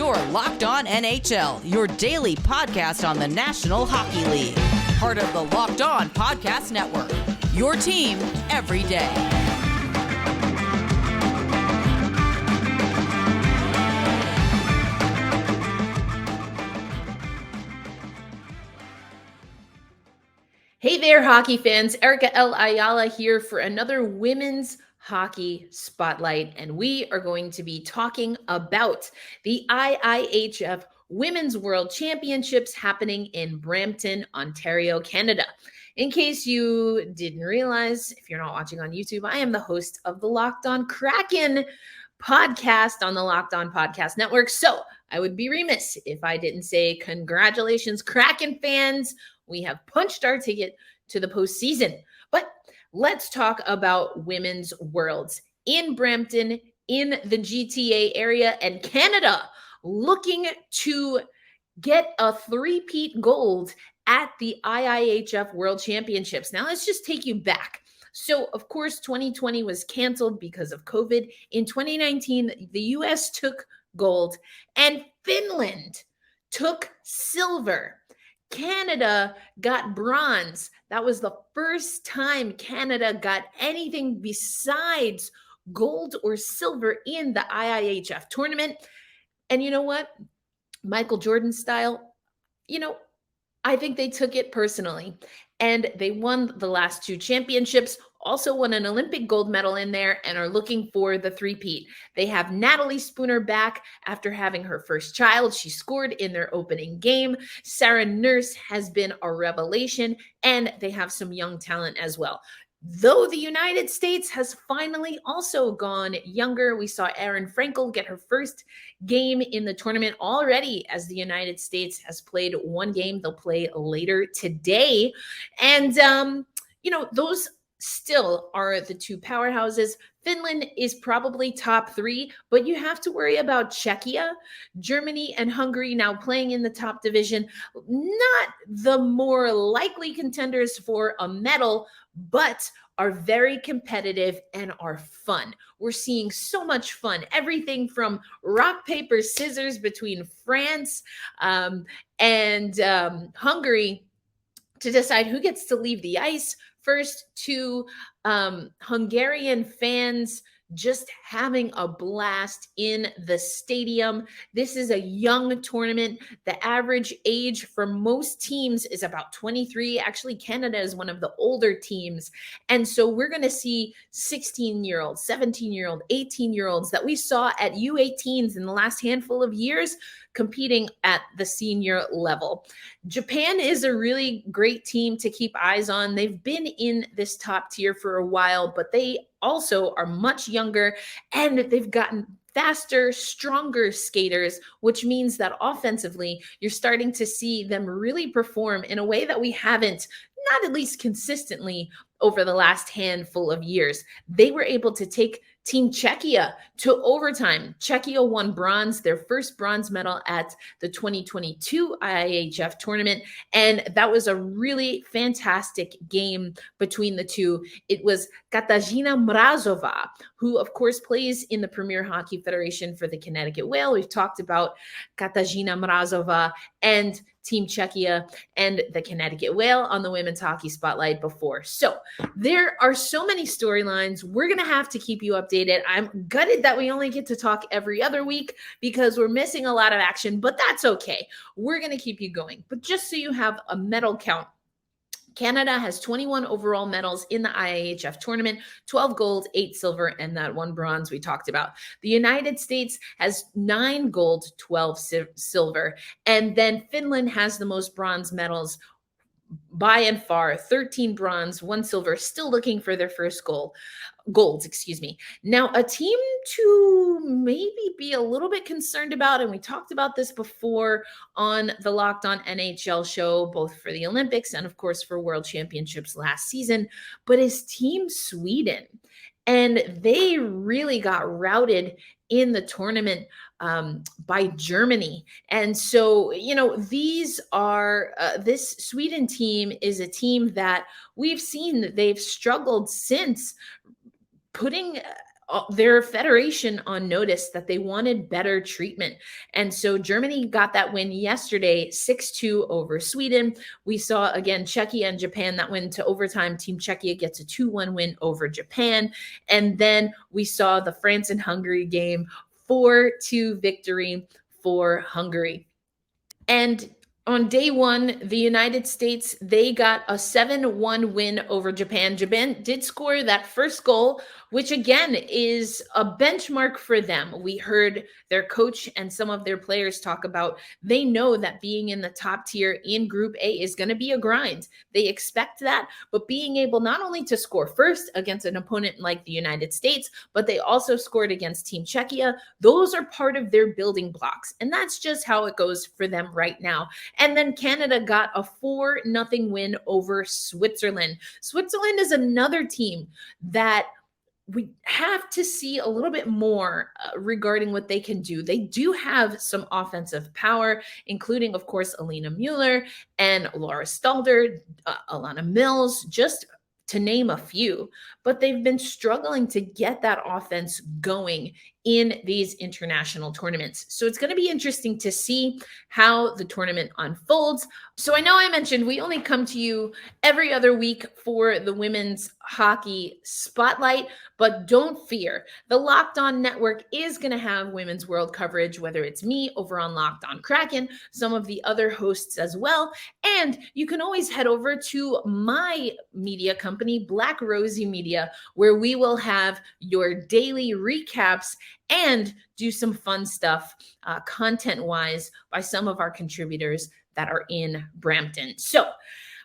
You're Locked On NHL, your daily podcast on the National Hockey League. Part of the Locked On Podcast Network, your team every day. Hey there, hockey fans. Erica Ayala here for another Women's Hockey Spotlight, and we are going to be talking about the IIHF Women's World Championships happening in Brampton, Ontario, Canada. In case you didn't realize, if you're not watching on YouTube, I am the host of the Locked On Kraken podcast on the Locked On Podcast Network. So I would be remiss if I didn't say congratulations, Kraken fans. We have punched our ticket to the postseason. But let's talk about Women's Worlds in Brampton, in the GTA area, and Canada looking to get a three-peat gold at the IIHF World Championships. Now, let's just take you back. So, of course, 2020 was canceled because of COVID. In 2019, the U.S. took gold and Finland took silver. Canada got bronze. That was the first time Canada got anything besides gold or silver in the IIHF tournament. And you know what? Michael Jordan style, I think they took it personally. And they won the last two championships, also won an Olympic gold medal in there, and are looking for the three-peat. They have Natalie Spooner back after having her first child. She scored in their opening game. Sarah Nurse has been a revelation, and they have some young talent as well. Though the United States has finally also gone younger. We saw Erin Frankel get her first game in the tournament already, as the United States has played one game. They'll play later today. And, those still are the two powerhouses. Finland is probably top three, but you have to worry about Czechia, Germany, and Hungary now playing in the top division. Not the more likely contenders for a medal, but are very competitive and are fun. We're seeing so much fun. Everything from rock, paper, scissors between France and Hungary to decide who gets to leave the ice first, to Hungarian fans just having a blast in the stadium. This is a young tournament. The average age for most teams is about 23. Actually, Canada is one of the older teams. And so we're going to see 16-year-olds, 17-year-old, 18-year-olds that we saw at U18s in the last handful of years competing at the senior level. Japan is a really great team to keep eyes on. They've been in this top tier for a while, but they also are much younger, and they've gotten faster, stronger skaters, which means that offensively, you're starting to see them really perform in a way that we haven't, not at least consistently, over the last handful of years. They were able to take Team Czechia to overtime. Czechia won bronze, their first bronze medal at the 2022 IIHF tournament. And that was a really fantastic game between the two. It was Katarzyna Mrazova, who of course plays in the Premier Hockey Federation for the Connecticut Whale. We've talked about Katarzyna Mrazova and Team Czechia and the Connecticut Whale on the Women's Hockey Spotlight before. So there are so many storylines. We're going to have to keep you updated. I'm gutted that we only get to talk every other week because we're missing a lot of action, but that's okay. We're going to keep you going. But just so you have a medal count, Canada has 21 overall medals in the IIHF tournament, 12 gold, 8 silver, and that one bronze we talked about. The United States has 9 gold, 12 silver, and then Finland has the most bronze medals by and far, 13 bronze, 1 silver, still looking for their first golds. Now, a team to maybe be a little bit concerned about, and we talked about this before on the Locked On NHL show, both for the Olympics and of course for World Championships last season, but is Team Sweden. And they really got routed in the tournament by Germany. And so, these are, this Sweden team is a team that we've seen that they've struggled since putting their federation on notice that they wanted better treatment. And so Germany got that win yesterday, 6-2 over Sweden. We saw, again, Czechia and Japan that went to overtime. Team Czechia gets a 2-1 win over Japan. And then we saw the France and Hungary game, 4-2 victory for Hungary. And on day one, the United States, they got a 7-1 win over Japan. Japan did score that first goal, which again is a benchmark for them. We heard their coach and some of their players talk about they know that being in the top tier in Group A is going to be a grind. They expect that, but being able not only to score first against an opponent like the United States, but they also scored against Team Czechia. Those are part of their building blocks, and that's just how it goes for them right now. And then Canada got a 4-0 win over Switzerland. Switzerland is another team that we have to see a little bit more regarding what they can do. They do have some offensive power, including, of course, Alina Mueller and Laura Stalder, Alana Mills, just to name a few. But they've been struggling to get that offense going in these international tournaments. So it's going to be interesting to see how the tournament unfolds. So I know I mentioned we only come to you every other week for the women's hockey spotlight, but don't fear. The Locked On Network is going to have women's world coverage, whether it's me over on Locked On Kraken, some of the other hosts as well. And you can always head over to my media company, Black Rosie Media, where we will have your daily recaps and do some fun stuff content-wise by some of our contributors that are in Brampton. So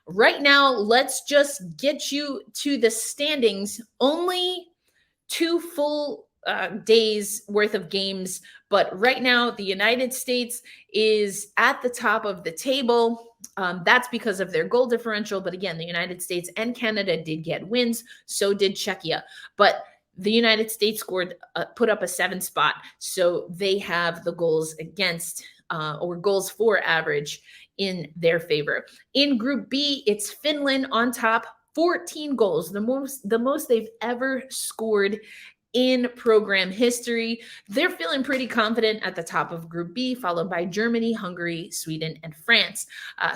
right now, let's just get you to the standings. Only 2 full days worth of games, but right now the United States is at the top of the table. That's because of their goal differential. But again, the United States and Canada did get wins. So did Czechia. But the United States put up a 7 spot. So they have the goals against or goals for average in their favor. In Group B, it's Finland on top, 14 goals, the most they've ever scored in program history. They're feeling pretty confident at the top of Group B, followed by Germany, Hungary, Sweden, and France.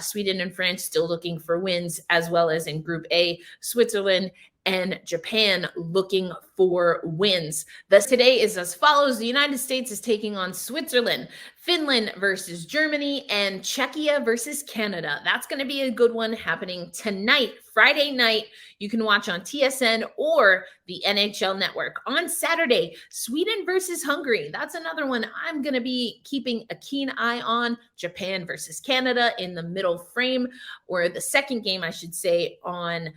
Sweden and France still looking for wins, as well as in Group A, Switzerland and Japan looking for wins. Thus, today is as follows. The United States is taking on Switzerland, Finland versus Germany, and Czechia versus Canada. That's going to be a good one happening tonight, Friday night. You can watch on TSN or the NHL Network. On Saturday, Sweden versus Hungary. That's another one I'm going to be keeping a keen eye on. Japan versus Canada in the middle frame, or the second game, I should say, on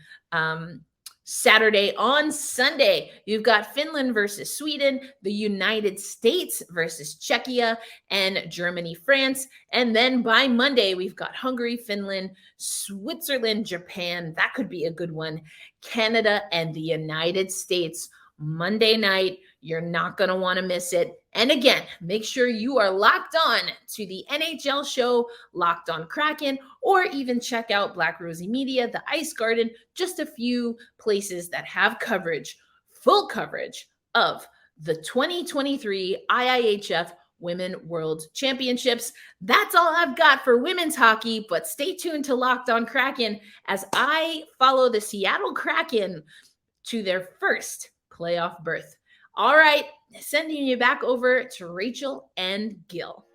Saturday. On Sunday, you've got Finland versus Sweden, the United States versus Czechia, and Germany, France. And then by Monday, we've got Hungary, Finland, Switzerland, Japan. That could be a good one. Canada and the United States. Monday night, you're not going to want to miss it. And again, make sure you are locked on to the NHL show, Locked On Kraken, or even check out Black Rosie Media, the Ice Garden, just a few places that have coverage, full coverage of the 2023 IIHF Women World Championships. That's all I've got for women's hockey, but stay tuned to Locked On Kraken as I follow the Seattle Kraken to their first playoff berth. All right, sending you back over to Rachel and Gil.